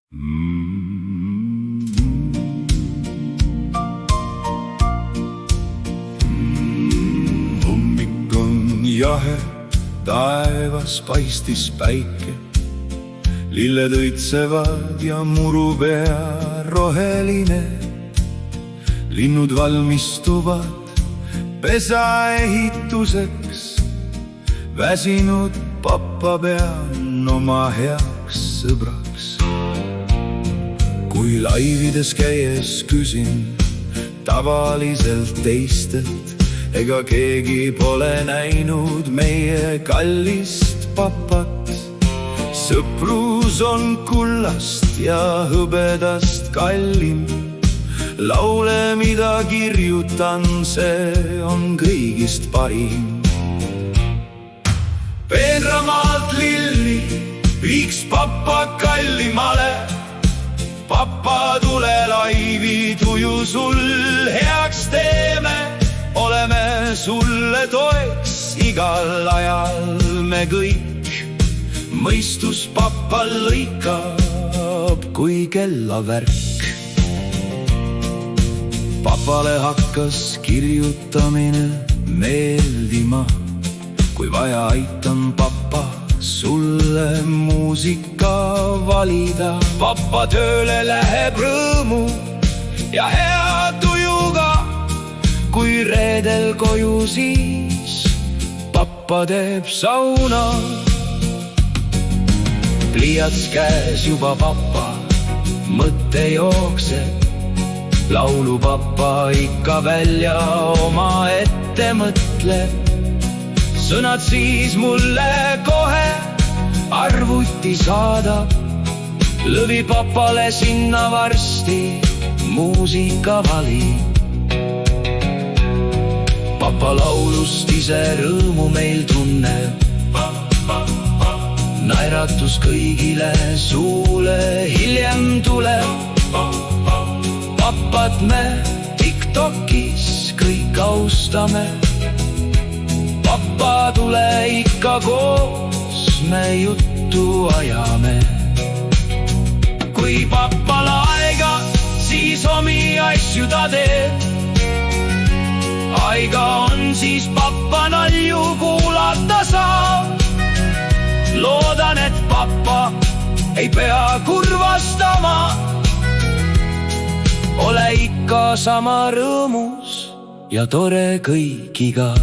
Hommik on jahe, taevas paistis päike, lilled õitsevad ja muru pea roheline. Linnud valmistuvad pesa ehituseks, väsinud pappa pean oma heaks sõbraks. Kui laivides käies küsin tavaliselt teistelt, ega keegi pole näinud meie kallist papat. Sõprus on kullast ja hõbedast kallim, laule, mida kirjutan, see on kõigist parim. Peenramaalt lilli viiks papa kallimale, papa, tule laivi, tuju sul heaks teeme. Oleme sulle toeks igal ajal me kõik, mõistus papa lõikab kui kellavärk. Papale hakkas kirjutamine meeldima, kui vaja aitan papa sulle muusika valida. Papa tööle läheb rõõmu ja hea tujuga, kui reedel koju siis papa teeb sauna. Pliiats käes juba papa mõte jookseb, laulu papa ikka välja omaette mõtleb. Sõnad siis mulle kohe arvuti saadab, lõvi papale sinna varsti muusika valib. Papa laulust ise rõõmu meil tunneb, naeratus kõigile suule hiljem tuleb. Papat me TikTokis kõik austame, papa, tule ikka koos, me juttu ajame. Kui papal aega, siis omi asju ta teeb. Aega on, siis papa nalju kuulata saab. Loodan, et papa ei pea kurvastama, ole ikka sama rõõmus ja tore kõigiga.